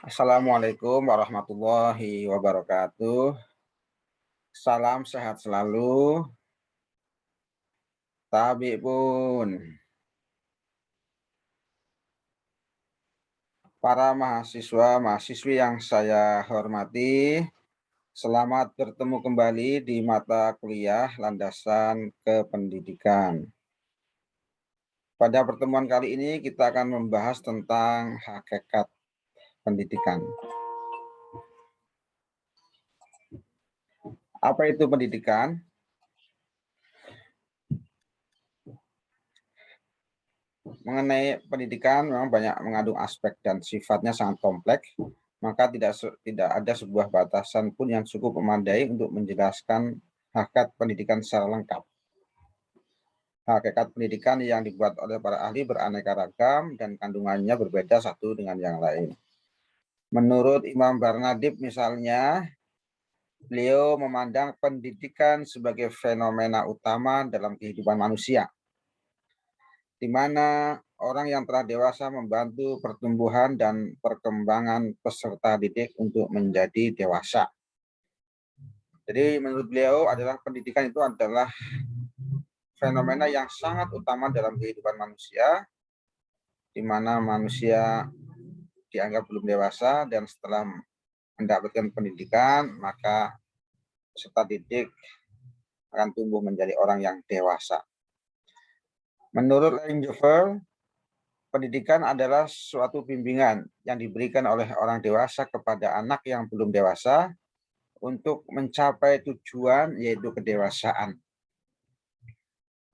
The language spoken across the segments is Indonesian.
Assalamualaikum warahmatullahi wabarakatuh. Salam sehat selalu. Tabi pun. Para mahasiswa, mahasiswi yang saya hormati, selamat bertemu kembali di mata kuliah Landasan Kependidikan. Pada pertemuan kali ini kita akan membahas tentang hakikat pendidikan. Apa itu pendidikan? Mengenai pendidikan memang banyak mengandung aspek dan sifatnya sangat kompleks, maka tidak ada sebuah batasan pun yang cukup memadai untuk menjelaskan hakikat pendidikan secara lengkap. Hakikat pendidikan yang dibuat oleh para ahli beraneka ragam dan kandungannya berbeda satu dengan yang lain. Menurut Imam Barnadib misalnya, beliau memandang pendidikan sebagai fenomena utama dalam kehidupan manusia, di mana orang yang telah dewasa membantu pertumbuhan dan perkembangan peserta didik untuk menjadi dewasa. Jadi menurut beliau adalah pendidikan itu adalah fenomena yang sangat utama dalam kehidupan manusia, di mana manusia dianggap belum dewasa dan setelah mendapatkan pendidikan, maka peserta didik akan tumbuh menjadi orang yang dewasa. Menurut Langevel, pendidikan adalah suatu bimbingan yang diberikan oleh orang dewasa kepada anak yang belum dewasa untuk mencapai tujuan, yaitu kedewasaan.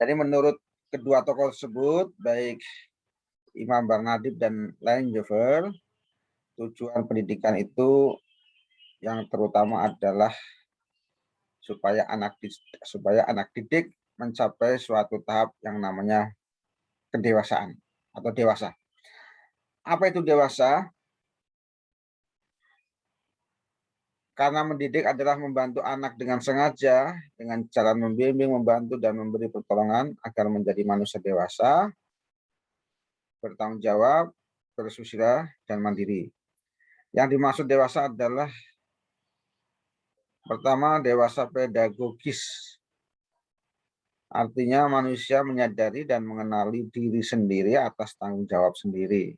Jadi menurut kedua tokoh tersebut, baik Imam Barnadib dan Langevel, tujuan pendidikan itu yang terutama adalah supaya anak didik mencapai suatu tahap yang namanya kedewasaan atau dewasa. Apa itu dewasa? Karena mendidik adalah membantu anak dengan sengaja, dengan cara membimbing, membantu, dan memberi pertolongan agar menjadi manusia dewasa, bertanggung jawab, bersusila, dan mandiri. Yang dimaksud dewasa adalah pertama, dewasa pedagogis. Artinya manusia menyadari dan mengenali diri sendiri atas tanggung jawab sendiri.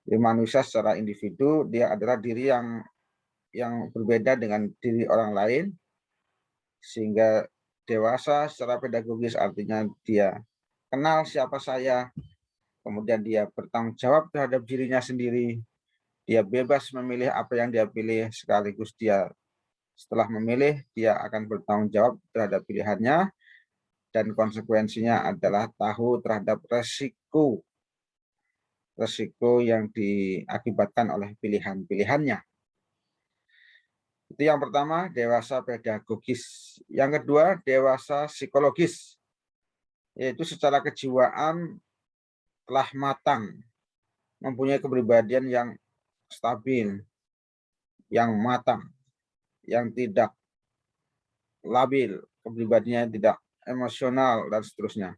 Jadi manusia secara individu, dia adalah diri yang berbeda dengan diri orang lain, sehingga dewasa secara pedagogis artinya dia kenal siapa saya, kemudian dia bertanggung jawab terhadap dirinya sendiri, dia bebas memilih apa yang dia pilih, sekaligus dia setelah memilih, dia akan bertanggung jawab terhadap pilihannya, dan konsekuensinya adalah tahu terhadap resiko yang diakibatkan oleh pilihan-pilihannya. Itu yang pertama, dewasa pedagogis. Yang kedua, dewasa psikologis, yaitu secara kejiwaan telah matang, mempunyai kepribadian yang stabil, yang matang, yang tidak labil, kepribadiannya tidak emosional, dan seterusnya.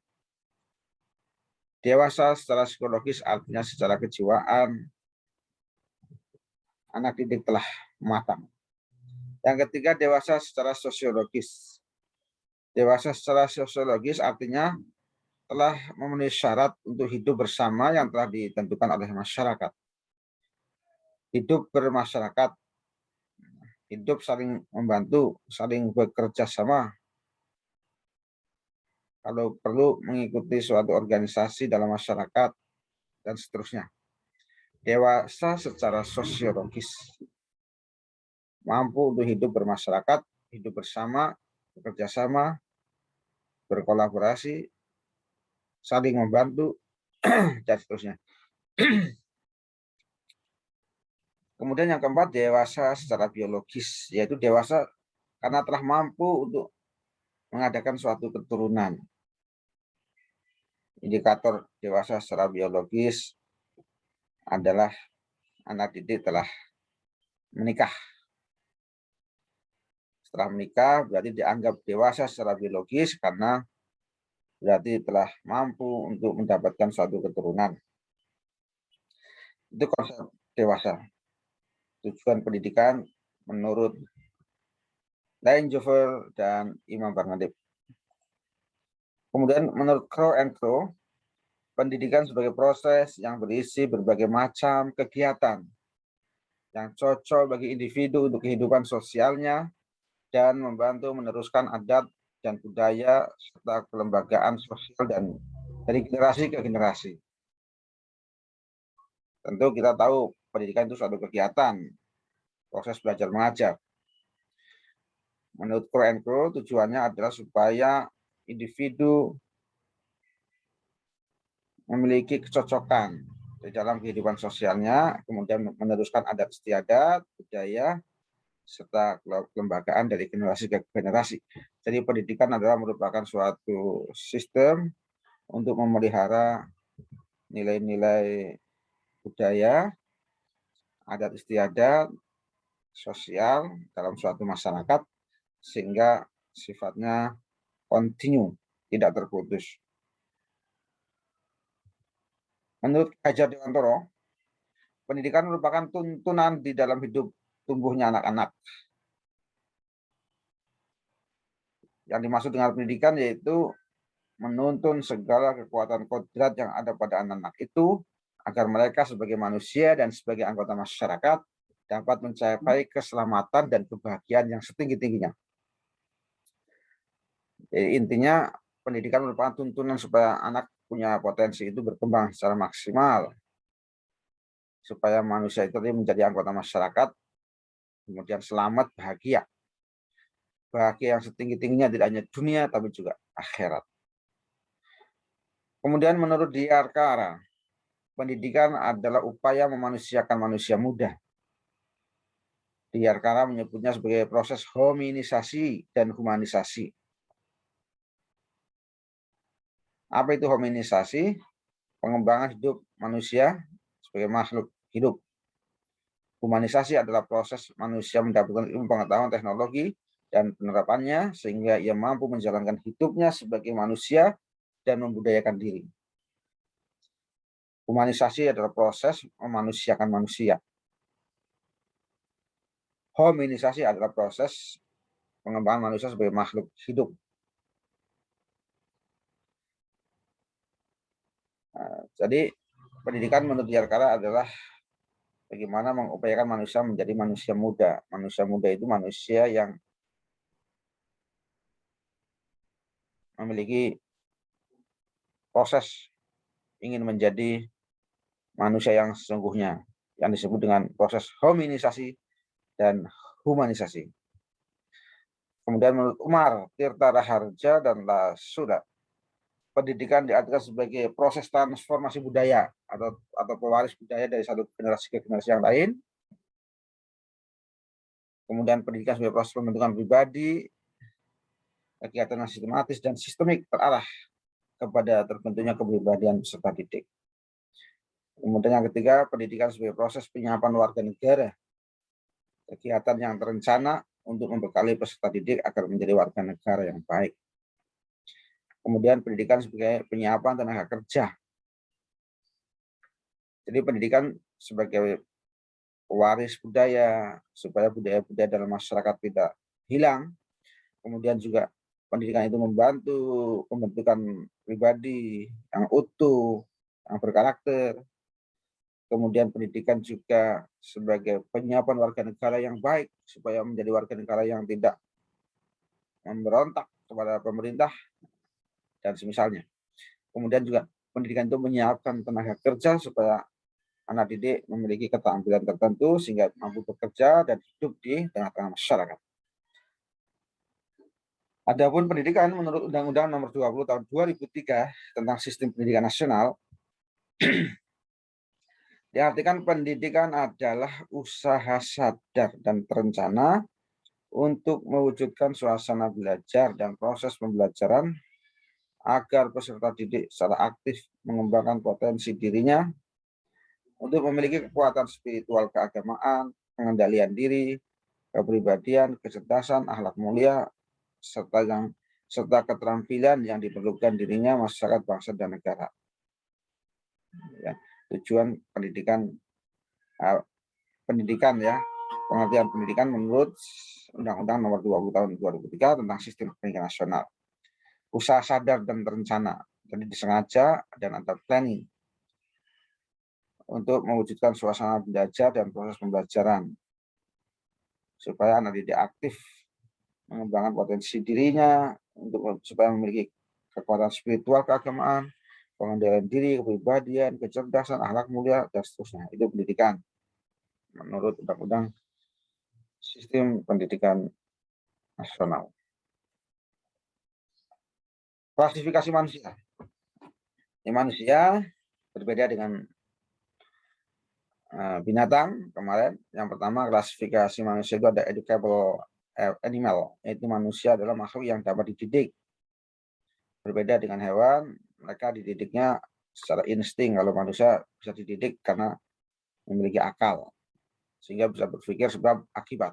Dewasa secara psikologis artinya secara kejiwaan anak didik telah matang. Yang ketiga, dewasa secara sosiologis. Dewasa secara sosiologis artinya telah memenuhi syarat untuk hidup bersama yang telah ditentukan oleh masyarakat. Hidup bermasyarakat, hidup saling membantu, saling bekerja sama. Kalau perlu mengikuti suatu organisasi dalam masyarakat, dan seterusnya. Dewasa secara sosiologis, mampu untuk hidup bermasyarakat, hidup bersama, bekerja sama, berkolaborasi, saling membantu, dan seterusnya. Kemudian yang keempat, dewasa secara biologis, yaitu dewasa karena telah mampu untuk mengadakan suatu keturunan. Indikator dewasa secara biologis adalah anak didik telah menikah. Setelah menikah berarti dianggap dewasa secara biologis karena berarti telah mampu untuk mendapatkan suatu keturunan. Itu konsep dewasa. Tujuan pendidikan menurut Linhofer dan Imam Barnadib. Kemudian menurut Crow and Crow, pendidikan sebagai proses yang berisi berbagai macam kegiatan yang cocok bagi individu untuk kehidupan sosialnya dan membantu meneruskan adat dan budaya serta kelembagaan sosial dan dari generasi ke generasi. Tentu kita tahu pendidikan itu suatu kegiatan, proses belajar mengajar. Menurut Crow and Crow, tujuannya adalah supaya individu memiliki kecocokan di dalam kehidupan sosialnya, kemudian meneruskan adat istiadat, budaya, serta kelembagaan dari generasi ke generasi. Jadi pendidikan adalah merupakan suatu sistem untuk memelihara nilai-nilai budaya, adat istiadat, sosial dalam suatu masyarakat sehingga sifatnya kontinu, tidak terputus. Menurut Hajar Dewantoro, pendidikan merupakan tuntunan di dalam hidup tumbuhnya anak-anak. Yang dimaksud dengan pendidikan yaitu menuntun segala kekuatan kodrat yang ada pada anak-anak itu agar mereka sebagai manusia dan sebagai anggota masyarakat dapat mencapai keselamatan dan kebahagiaan yang setinggi-tingginya. Jadi intinya pendidikan merupakan tuntunan supaya anak punya potensi itu berkembang secara maksimal, supaya manusia itu menjadi anggota masyarakat, kemudian selamat, bahagia. Bahagia yang setinggi-tingginya tidak hanya dunia, tapi juga akhirat. Kemudian menurut Diyarkara, pendidikan adalah upaya memanusiakan manusia muda. Diyarkara menyebutnya sebagai proses hominisasi dan humanisasi. Apa itu hominisasi? Pengembangan hidup manusia sebagai makhluk hidup. Humanisasi adalah proses manusia mendapatkan ilmu pengetahuan teknologi dan penerapannya sehingga ia mampu menjalankan hidupnya sebagai manusia dan membudayakan diri. Humanisasi adalah proses memanusiakan manusia. Hominisasi adalah proses pengembangan manusia sebagai makhluk hidup. Nah, jadi pendidikan menurut Diyarkara adalah bagaimana mengupayakan manusia menjadi manusia muda. Manusia muda itu manusia yang memiliki proses ingin menjadi manusia yang sesungguhnya, yang disebut dengan proses hominisasi dan humanisasi. Kemudian menurut Umar, Tirta Raharja dan Lasuda, pendidikan diartikan sebagai proses transformasi budaya atau pewaris budaya dari satu generasi ke generasi yang lain. Kemudian pendidikan sebagai proses pembentukan pribadi, kegiatan yang sistematis dan sistemik terarah kepada terbentuknya kepribadian peserta didik. Kemudian yang ketiga, pendidikan sebagai proses penyiapan warga negara, kegiatan yang terencana untuk membekali peserta didik agar menjadi warga negara yang baik. Kemudian pendidikan sebagai penyiapan tenaga kerja. Jadi pendidikan sebagai pewaris budaya, supaya budaya-budaya dalam masyarakat tidak hilang. Kemudian juga pendidikan itu membantu pembentukan pribadi yang utuh, yang berkarakter. Kemudian pendidikan juga sebagai penyiapan warga negara yang baik, supaya menjadi warga negara yang tidak memberontak kepada pemerintah dan semisalnya. Kemudian juga pendidikan itu menyiapkan tenaga kerja supaya anak didik memiliki keterampilan tertentu sehingga mampu bekerja dan hidup di tengah-tengah masyarakat. Adapun pendidikan menurut Undang-Undang Nomor 20 Tahun 2003 tentang Sistem Pendidikan Nasional, diartikan pendidikan adalah usaha sadar dan terencana untuk mewujudkan suasana belajar dan proses pembelajaran agar peserta didik secara aktif mengembangkan potensi dirinya untuk memiliki kekuatan spiritual keagamaan, pengendalian diri, kepribadian, kecerdasan, akhlak mulia, serta yang serta keterampilan yang diperlukan dirinya, masyarakat, bangsa, dan negara. Ya, tujuan pendidikan ya, pengertian pendidikan menurut Undang-Undang Nomor 20 Tahun 2003 tentang Sistem Pendidikan Nasional. Usaha sadar dan terencana, jadi disengaja dan ada planning untuk mewujudkan suasana belajar dan proses pembelajaran supaya anak didik aktif mengembangkan potensi dirinya untuk supaya memiliki kekuatan spiritual keagamaan, pengendalian diri, kepribadian, kecerdasan, akhlak mulia, dan seterusnya. Itu pendidikan menurut Undang-Undang Sistem Pendidikan Nasional. Klasifikasi manusia. Ini manusia berbeda dengan binatang kemarin. Yang pertama, klasifikasi manusia itu ada educable animal, yaitu manusia adalah makhluk yang dapat dididik. Berbeda dengan hewan, mereka dididiknya secara insting. Kalau manusia bisa dididik karena memiliki akal, sehingga bisa berpikir sebab akibat.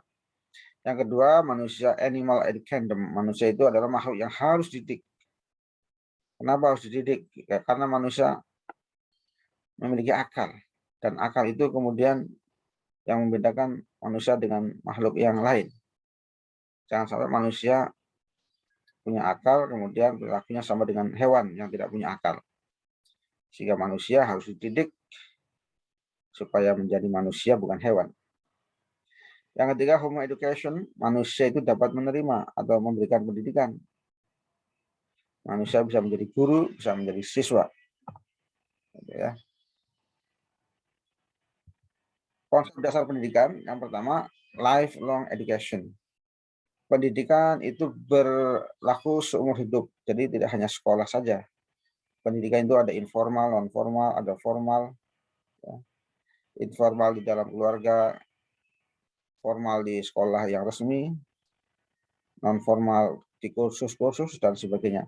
Yang kedua, manusia animal educandum. Manusia itu adalah makhluk yang harus dididik. Kenapa harus dididik? Ya, karena manusia memiliki akal. Dan akal itu kemudian yang membedakan manusia dengan makhluk yang lain. Jangan sampai manusia punya akal, kemudian perilakunya sama dengan hewan yang tidak punya akal. Sehingga manusia harus dididik supaya menjadi manusia, bukan hewan. Yang ketiga, homo education. Manusia itu dapat menerima atau memberikan pendidikan. Manusia bisa menjadi guru, bisa menjadi siswa. Ya. Konsep dasar pendidikan yang pertama, lifelong education. Pendidikan itu berlaku seumur hidup, jadi tidak hanya sekolah saja. Pendidikan itu ada informal, non formal, ada formal. Ya. Informal di dalam keluarga, formal di sekolah yang resmi, non formal di kursus-kursus dan sebagainya.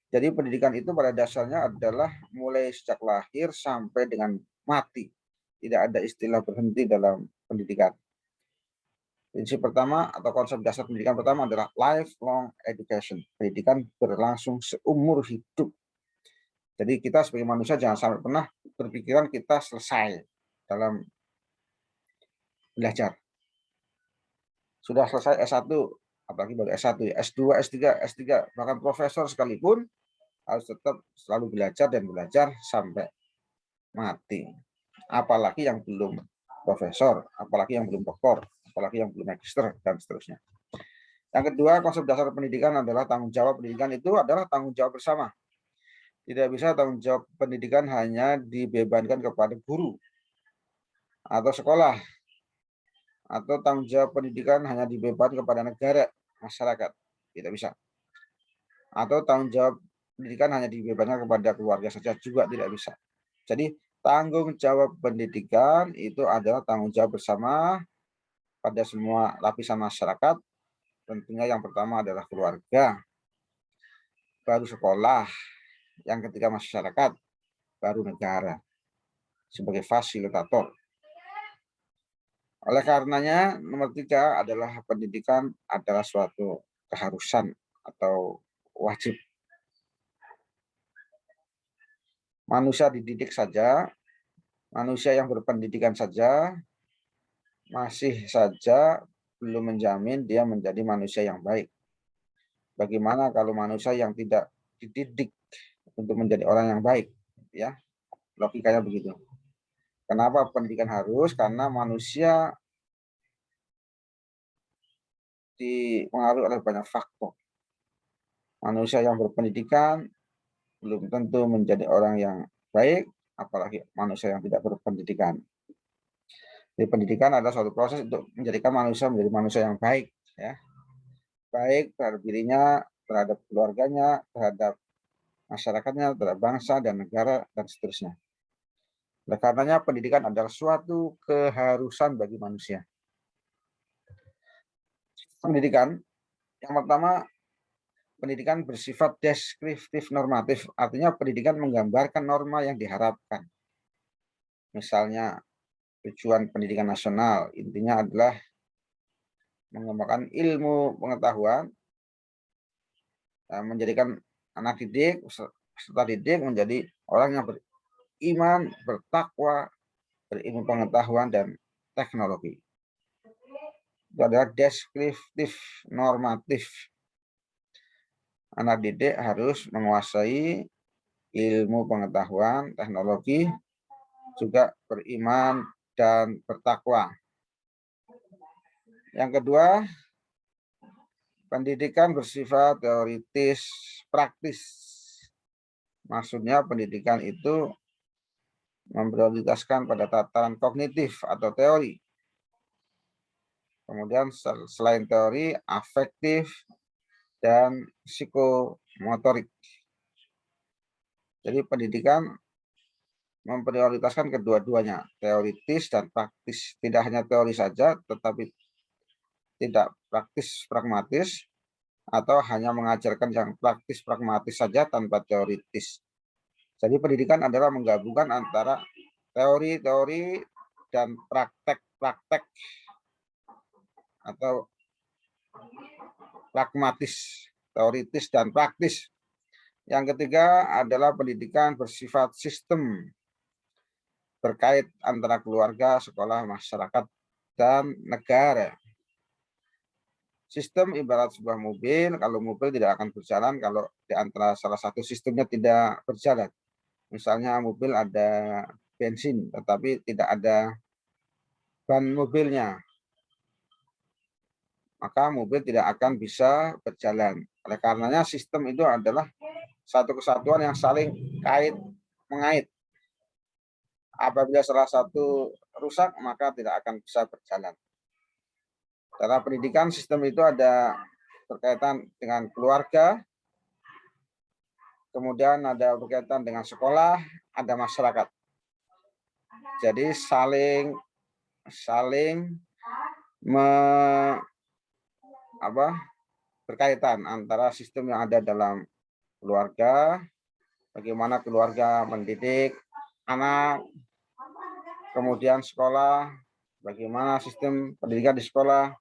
Jadi pendidikan itu pada dasarnya adalah mulai sejak lahir sampai dengan mati. Tidak ada istilah berhenti dalam pendidikan. Prinsip pertama atau konsep dasar pendidikan pertama adalah lifelong education. Pendidikan berlangsung seumur hidup. Jadi kita sebagai manusia jangan sampai pernah berpikiran kita selesai dalam belajar. Sudah selesai S1, apalagi baru S1, S2, S3, S3, bahkan profesor sekalipun harus tetap selalu belajar dan belajar sampai mati. Apalagi yang belum profesor, apalagi yang belum doktor, apalagi yang belum magister, dan seterusnya. Yang kedua, konsep dasar pendidikan adalah tanggung jawab. Pendidikan itu adalah tanggung jawab bersama. Tidak bisa tanggung jawab pendidikan hanya dibebankan kepada guru atau sekolah, atau tanggung jawab pendidikan hanya dibebankan kepada negara, masyarakat. Tidak bisa. Atau tanggung jawab pendidikan hanya dibebankan kepada keluarga saja, juga tidak bisa. Jadi tanggung jawab pendidikan itu adalah tanggung jawab bersama pada semua lapisan masyarakat. Tentunya yang pertama adalah keluarga, baru sekolah, yang ketiga masyarakat, baru negara sebagai fasilitator. Oleh karenanya, nomor 3 adalah pendidikan adalah suatu keharusan atau wajib. Manusia dididik saja, manusia yang berpendidikan saja, masih saja belum menjamin dia menjadi manusia yang baik. Bagaimana kalau manusia yang tidak dididik untuk menjadi orang yang baik? Ya, logikanya begitu. Kenapa pendidikan harus? Karena manusia dipengaruhi oleh banyak faktor. Manusia yang berpendidikan belum tentu menjadi orang yang baik, apalagi manusia yang tidak berpendidikan. Jadi pendidikan adalah suatu proses untuk menjadikan manusia menjadi manusia yang baik, ya. Baik terhadap dirinya, terhadap keluarganya, terhadap masyarakatnya, terhadap bangsa dan negara, dan seterusnya. Oleh karenanya pendidikan adalah suatu keharusan bagi manusia. Pendidikan, yang pertama, pendidikan bersifat deskriptif normatif, artinya pendidikan menggambarkan norma yang diharapkan. Misalnya, tujuan pendidikan nasional intinya adalah mengembangkan ilmu pengetahuan menjadikan anak didik, peserta didik menjadi orang yang beriman, bertakwa, berilmu pengetahuan dan teknologi. Itu adalah deskriptif normatif. Anak didik harus menguasai ilmu pengetahuan, teknologi, juga beriman dan bertakwa. Yang kedua, pendidikan bersifat teoritis praktis. Maksudnya pendidikan itu memprioritaskan pada tataran kognitif atau teori. Kemudian selain teori, afektif dan psikomotorik. Jadi pendidikan memprioritaskan kedua-duanya, teoritis dan praktis. Tidak hanya teori saja, tetapi tidak praktis pragmatis, atau hanya mengajarkan yang praktis pragmatis saja tanpa teoritis. Jadi pendidikan adalah menggabungkan antara teori-teori dan praktek-praktek atau pragmatis, teoritis dan praktis. Yang ketiga adalah pendidikan bersifat sistem, terkait antara keluarga, sekolah, masyarakat, dan negara. Sistem ibarat sebuah mobil, kalau mobil tidak akan berjalan kalau di antara salah satu sistemnya tidak berjalan. Misalnya mobil ada bensin, tetapi tidak ada ban mobilnya, maka mobil tidak akan bisa berjalan. Oleh karenanya sistem itu adalah satu kesatuan yang saling kait-mengait. Apabila salah satu rusak, maka tidak akan bisa berjalan. Dalam pendidikan, sistem itu ada berkaitan dengan keluarga, kemudian ada berkaitan dengan sekolah, ada masyarakat. Jadi saling berkaitan antara sistem yang ada dalam keluarga, bagaimana keluarga mendidik anak, kemudian sekolah, bagaimana sistem pendidikan di sekolah,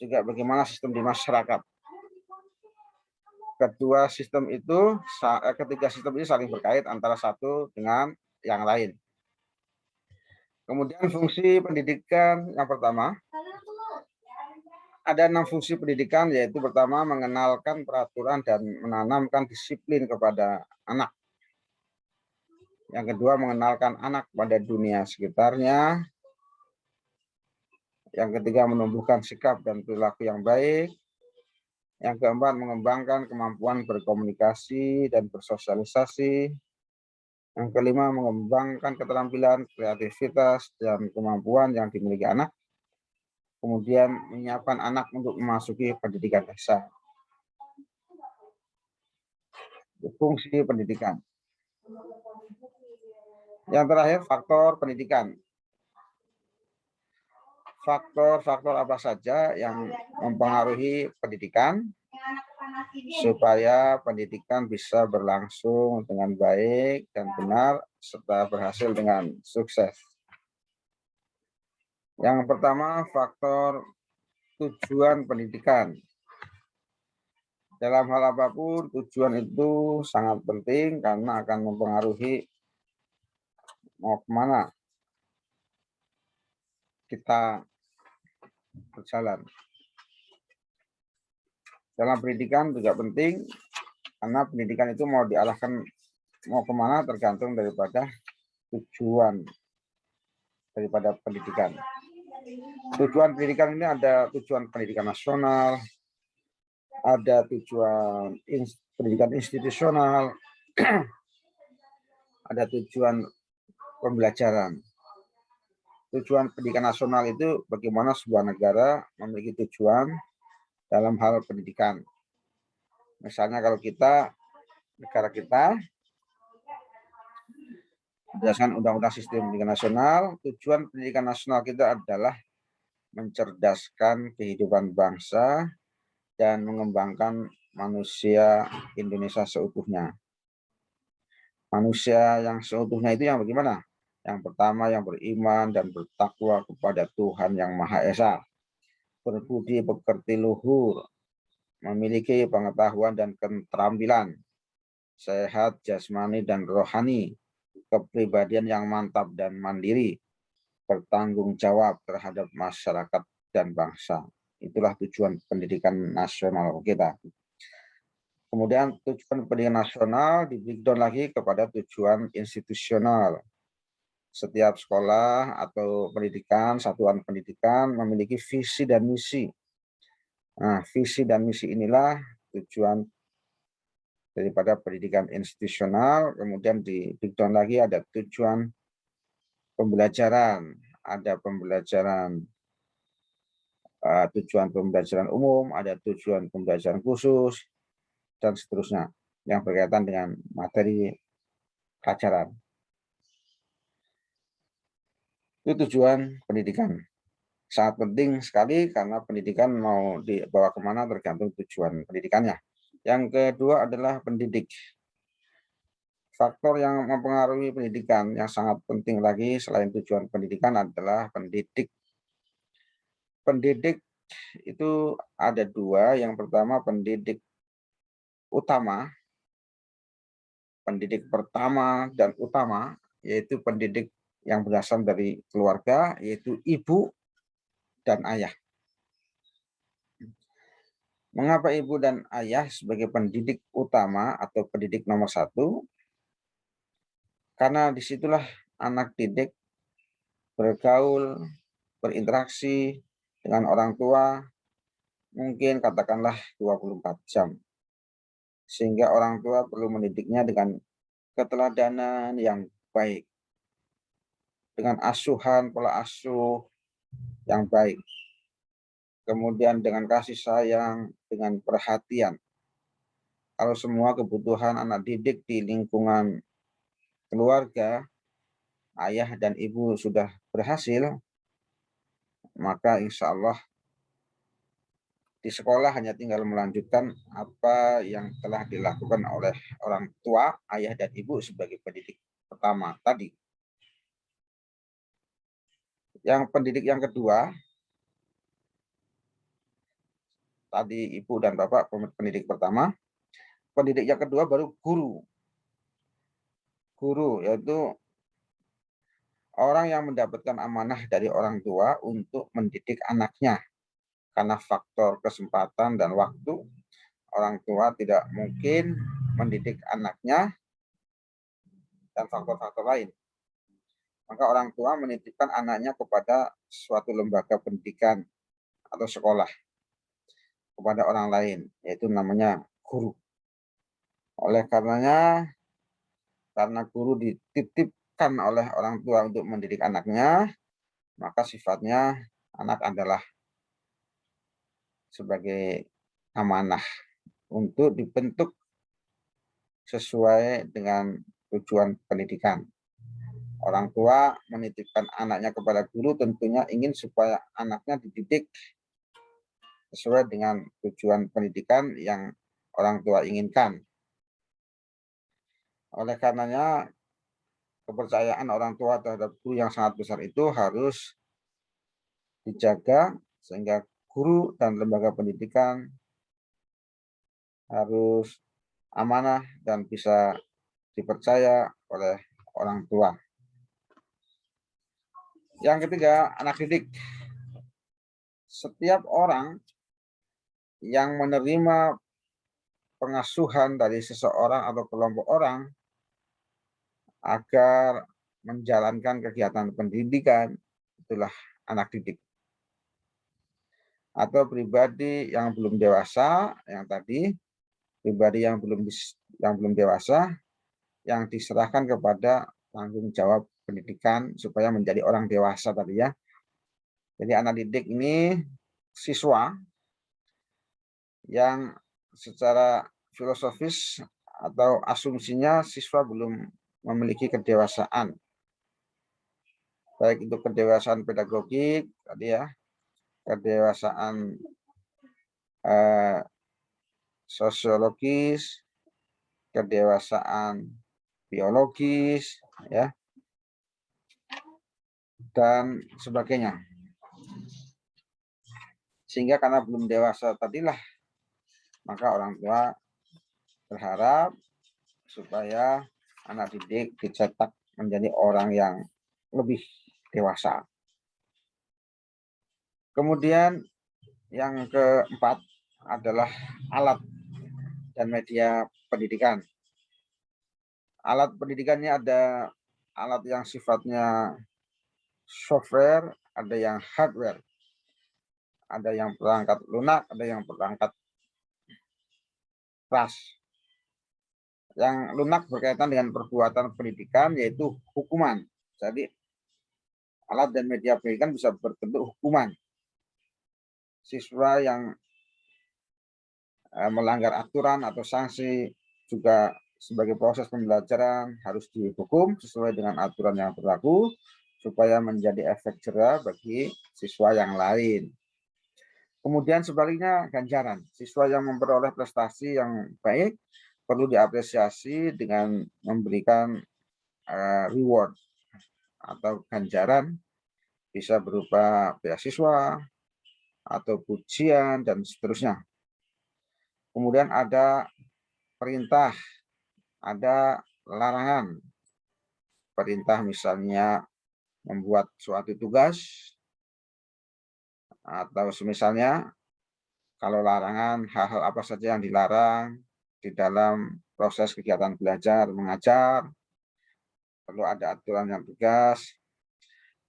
juga bagaimana sistem di masyarakat. Ketiga sistem ini saling berkait antara satu dengan yang lain. Kemudian fungsi pendidikan yang pertama, ada 6 fungsi pendidikan, yaitu pertama mengenalkan peraturan dan menanamkan disiplin kepada anak. Yang kedua mengenalkan anak pada dunia sekitarnya. Yang ketiga menumbuhkan sikap dan perilaku yang baik. Yang keempat mengembangkan kemampuan berkomunikasi dan bersosialisasi. Yang kelima mengembangkan keterampilan, kreativitas, dan kemampuan yang dimiliki anak. Kemudian menyiapkan anak untuk memasuki pendidikan dasar. Fungsi pendidikan. Yang terakhir, faktor pendidikan. Faktor-faktor apa saja yang mempengaruhi pendidikan supaya pendidikan bisa berlangsung dengan baik dan benar serta berhasil dengan sukses. Yang pertama, faktor tujuan pendidikan. Dalam hal apapun, tujuan itu sangat penting karena akan mempengaruhi mau kemana kita berjalan. Dalam pendidikan juga penting karena pendidikan itu mau diarahkan mau kemana tergantung daripada tujuan daripada pendidikan. Tujuan pendidikan ini ada tujuan pendidikan nasional, ada tujuan pendidikan institusional, ada tujuan pembelajaran. Tujuan pendidikan nasional itu bagaimana sebuah negara memiliki tujuan dalam hal pendidikan. Misalnya kalau negara kita berdasarkan Undang-Undang Sistem Pendidikan Nasional, tujuan pendidikan nasional kita adalah mencerdaskan kehidupan bangsa dan mengembangkan manusia Indonesia seutuhnya. Manusia yang seutuhnya itu yang bagaimana? Yang pertama yang beriman dan bertakwa kepada Tuhan Yang Maha Esa, berbudi pekerti luhur, memiliki pengetahuan dan keterampilan, sehat jasmani dan rohani, kepribadian yang mantap dan mandiri, bertanggung jawab terhadap masyarakat dan bangsa. Itulah tujuan pendidikan nasional kita. Kemudian tujuan pendidikan nasional di-breakdown lagi kepada tujuan institusional. Setiap sekolah atau pendidikan, satuan pendidikan memiliki visi dan misi. Nah, visi dan misi inilah tujuan daripada pendidikan institusional. Kemudian di-breakdown lagi ada tujuan pembelajaran, ada pembelajaran tujuan pembelajaran umum, ada tujuan pembelajaran khusus, dan seterusnya yang berkaitan dengan materi pelajaran. Itu tujuan pendidikan. Sangat penting sekali karena pendidikan mau dibawa kemana tergantung tujuan pendidikannya. Yang kedua adalah pendidik. Faktor yang mempengaruhi pendidikan yang sangat penting lagi selain tujuan pendidikan adalah pendidik. Pendidik itu ada dua. Yang pertama pendidik utama. Pendidik pertama dan utama yaitu pendidik yang berasal dari keluarga, yaitu ibu dan ayah. Mengapa ibu dan ayah sebagai pendidik utama atau pendidik nomor satu? Karena disitulah anak didik bergaul, berinteraksi dengan orang tua, mungkin katakanlah 24 jam. Sehingga orang tua perlu mendidiknya dengan keteladanan yang baik, dengan asuhan pola asuh yang baik, kemudian dengan kasih sayang, dengan perhatian. Kalau semua kebutuhan anak didik di lingkungan keluarga, ayah dan ibu sudah berhasil, maka insya Allah di sekolah hanya tinggal melanjutkan apa yang telah dilakukan oleh orang tua, ayah dan ibu sebagai pendidik pertama tadi. Yang pendidik yang kedua, tadi ibu dan bapak pendidik pertama, pendidik yang kedua baru guru. Guru yaitu orang yang mendapatkan amanah dari orang tua untuk mendidik anaknya. Karena faktor kesempatan dan waktu, orang tua tidak mungkin mendidik anaknya dan faktor-faktor lain. Maka orang tua menitipkan anaknya kepada suatu lembaga pendidikan atau sekolah, kepada orang lain, yaitu namanya guru. Oleh karenanya, karena guru dititipkan oleh orang tua untuk mendidik anaknya, maka sifatnya anak adalah sebagai amanah untuk dibentuk sesuai dengan tujuan pendidikan. Orang tua menitipkan anaknya kepada guru tentunya ingin supaya anaknya dididik sesuai dengan tujuan pendidikan yang orang tua inginkan. Oleh karenanya, kepercayaan orang tua terhadap guru yang sangat besar itu harus dijaga sehingga guru dan lembaga pendidikan harus amanah dan bisa dipercaya oleh orang tua. Yang ketiga, anak didik. Setiap orang yang menerima pengasuhan dari seseorang atau kelompok orang agar menjalankan kegiatan pendidikan, itulah anak didik. Atau pribadi yang belum dewasa, yang tadi pribadi yang belum dewasa, yang diserahkan kepada tanggung jawab pendidikan supaya menjadi orang dewasa tadi ya. Jadi anak didik ini siswa yang secara filosofis atau asumsinya siswa belum memiliki kedewasaan. Baik itu kedewasaan pedagogik tadi ya, kedewasaan sosiologis, kedewasaan biologis ya, dan sebagainya. Sehingga karena belum dewasa tadilah Maka orang tua berharap supaya anak didik dicetak menjadi orang yang lebih dewasa. Kemudian yang keempat adalah alat dan media pendidikan. Alat pendidikannya ada alat yang sifatnya software, ada yang hardware. Ada yang perangkat lunak, ada yang perangkat keras. Yang lunak berkaitan dengan perbuatan pendidikan, yaitu hukuman. Jadi alat dan media pendidikan bisa berbentuk hukuman. Siswa yang melanggar aturan atau sanksi juga sebagai proses pembelajaran harus dihukum sesuai dengan aturan yang berlaku supaya menjadi efek jera bagi siswa yang lain. Kemudian sebaliknya ganjaran. Siswa yang memperoleh prestasi yang baik perlu diapresiasi dengan memberikan reward atau ganjaran, bisa berupa beasiswa atau pujian dan seterusnya. Kemudian ada perintah, ada larangan. Perintah misalnya membuat suatu tugas, atau semisalnya kalau larangan hal-hal apa saja yang dilarang di dalam proses kegiatan belajar mengajar, perlu ada aturan yang tegas.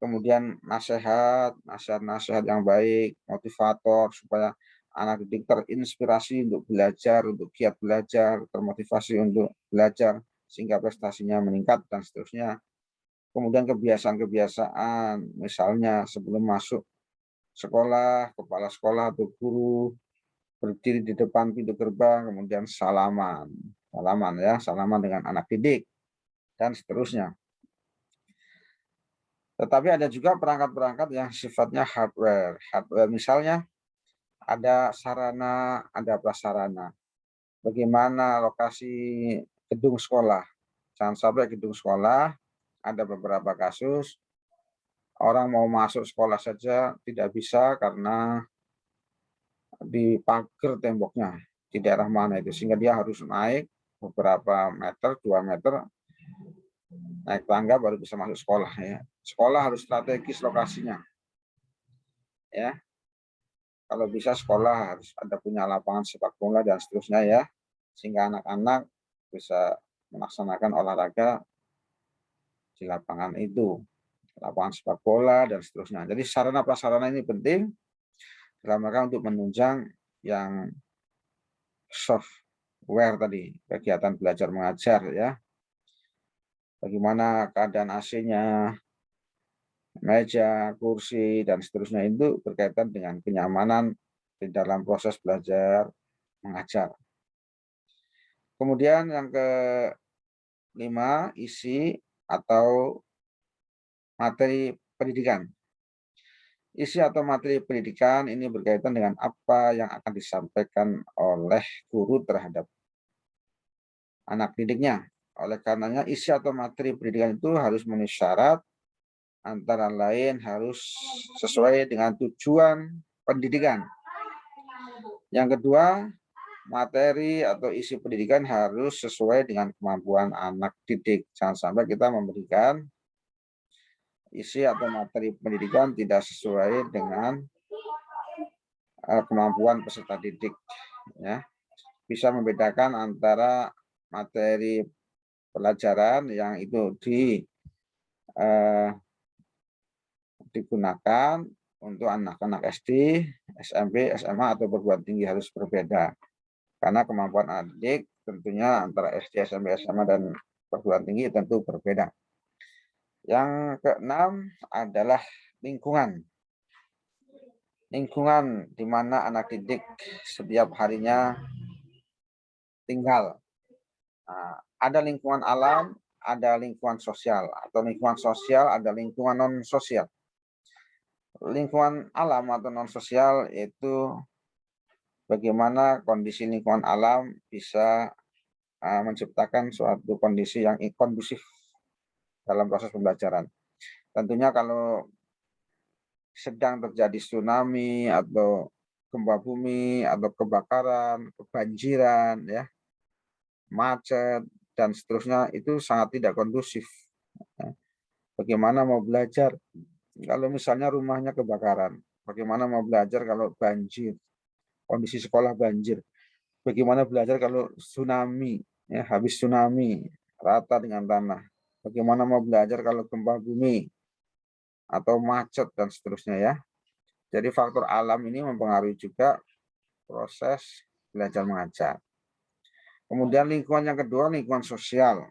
Kemudian nasihat yang baik, motivator supaya anak didik terinspirasi untuk belajar, untuk giat belajar, termotivasi untuk belajar sehingga prestasinya meningkat dan seterusnya. Kemudian kebiasaan-kebiasaan, misalnya sebelum masuk sekolah, kepala sekolah atau guru berdiri di depan pintu gerbang, kemudian salaman salaman dengan anak didik dan seterusnya. Tetapi ada juga perangkat-perangkat yang sifatnya hardware. Hardware misalnya ada sarana, ada prasarana. Bagaimana lokasi gedung sekolah. Jangan sampai gedung sekolah ada beberapa kasus orang mau masuk sekolah saja tidak bisa karena dipagar temboknya di daerah mana itu, sehingga dia harus naik beberapa meter, 2 meter, naik tangga baru bisa masuk sekolah ya. Sekolah harus strategis lokasinya. Ya. Kalau bisa sekolah harus ada punya lapangan sepak bola dan seterusnya ya. Sehingga anak-anak bisa melaksanakan olahraga di lapangan itu. Lapangan sepak bola dan seterusnya. Jadi sarana prasarana ini penting dalam rangka untuk menunjang yang software tadi, kegiatan belajar mengajar ya. Bagaimana keadaan AC-nya, meja, kursi, dan seterusnya itu berkaitan dengan kenyamanan di dalam proses belajar mengajar. Kemudian yang kelima, isi atau materi pendidikan. Isi atau materi pendidikan ini berkaitan dengan apa yang akan disampaikan oleh guru terhadap anak didiknya. Oleh karenanya isi atau materi pendidikan itu harus memenuhi syarat, antara lain harus sesuai dengan tujuan pendidikan. Yang kedua, materi atau isi pendidikan harus sesuai dengan kemampuan anak didik. Jangan sampai kita memberikan isi atau materi pendidikan tidak sesuai dengan kemampuan peserta didik. Ya. Bisa membedakan antara materi pelajaran yang itu digunakan untuk anak-anak SD, SMP, SMA, atau perguruan tinggi harus berbeda. Karena kemampuan anak didik tentunya antara SD, SMP, SMA, dan perguruan tinggi tentu berbeda. Yang keenam adalah lingkungan. Lingkungan di mana anak didik setiap harinya tinggal. Nah, ada lingkungan alam, ada lingkungan sosial, atau lingkungan sosial, ada lingkungan non-sosial. Lingkungan alam atau non-sosial itu bagaimana kondisi lingkungan alam bisa menciptakan suatu kondisi yang kondusif dalam proses pembelajaran. Tentunya kalau sedang terjadi tsunami atau gempa bumi atau kebakaran, kebanjiran, ya, macet, dan seterusnya itu sangat tidak kondusif. Ya. Bagaimana mau belajar kalau misalnya rumahnya kebakaran? Bagaimana mau belajar kalau banjir, kondisi sekolah banjir? Bagaimana belajar kalau tsunami, ya, habis tsunami, rata dengan tanah? Bagaimana mau belajar kalau gempa bumi atau macet dan seterusnya, ya? Jadi faktor alam ini mempengaruhi juga proses belajar mengajar. Kemudian lingkungan yang kedua, lingkungan sosial.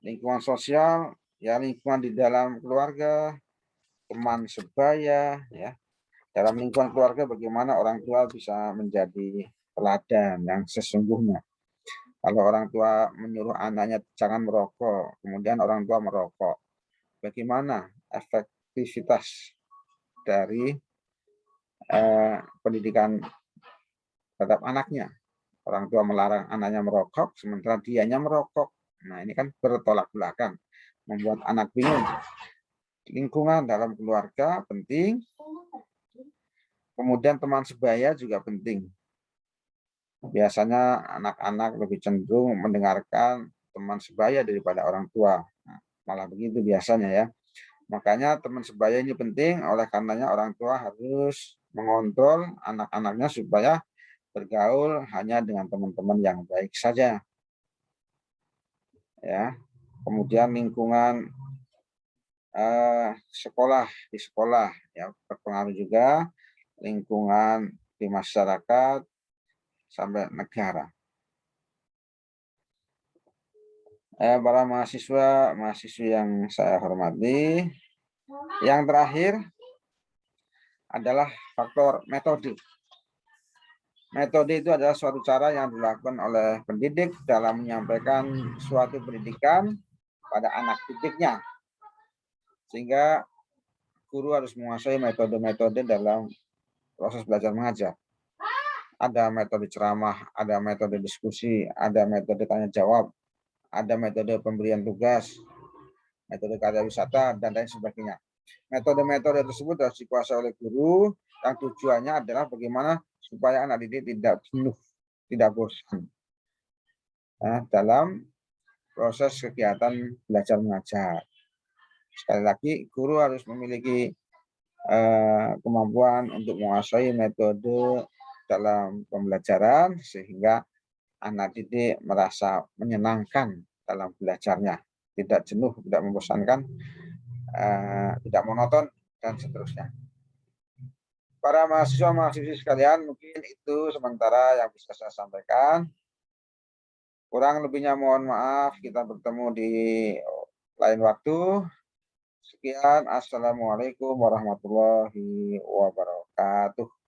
Lingkungan sosial, ya, lingkungan di dalam keluarga, teman sebaya, ya. Dalam lingkungan keluarga bagaimana orang tua bisa menjadi teladan yang sesungguhnya. Kalau orang tua menyuruh anaknya jangan merokok, kemudian orang tua merokok, bagaimana efektivitas dari pendidikan terhadap anaknya? Orang tua melarang anaknya merokok, sementara dianya merokok. Nah, ini kan bertolak belakang, membuat anak bingung. Lingkungan dalam keluarga penting, kemudian teman sebaya juga penting. Biasanya anak-anak lebih cenderung mendengarkan teman sebaya daripada orang tua. Nah, malah begitu biasanya, ya. Makanya teman sebaya ini penting, oleh karenanya orang tua harus mengontrol anak-anaknya supaya bergaul hanya dengan teman-teman yang baik saja. Ya. Kemudian lingkungan sekolah, di sekolah, ya, berpengaruh juga, lingkungan di masyarakat sampai negara. Para mahasiswi yang saya hormati, yang terakhir adalah faktor metode. Metode itu adalah suatu cara yang dilakukan oleh pendidik dalam menyampaikan suatu pendidikan pada anak didiknya. Sehingga guru harus menguasai metode-metode dalam proses belajar mengajar. Ada metode ceramah, ada metode diskusi, ada metode tanya jawab, ada metode pemberian tugas, metode karya wisata, dan lain sebagainya. Metode-metode tersebut harus dikuasai oleh guru, yang tujuannya adalah bagaimana supaya anak didik tidak jenuh, tidak bosan, nah, dalam proses kegiatan belajar mengajar. Sekali lagi, guru harus memiliki kemampuan untuk menguasai metode dalam pembelajaran sehingga anak didik merasa menyenangkan dalam belajarnya, tidak jenuh, tidak membosankan, tidak monoton, dan seterusnya. Para mahasiswa-mahasiswi sekalian, mungkin itu sementara yang bisa saya sampaikan. Kurang lebihnya mohon maaf, kita bertemu di lain waktu. Sekian, assalamualaikum warahmatullahi wabarakatuh.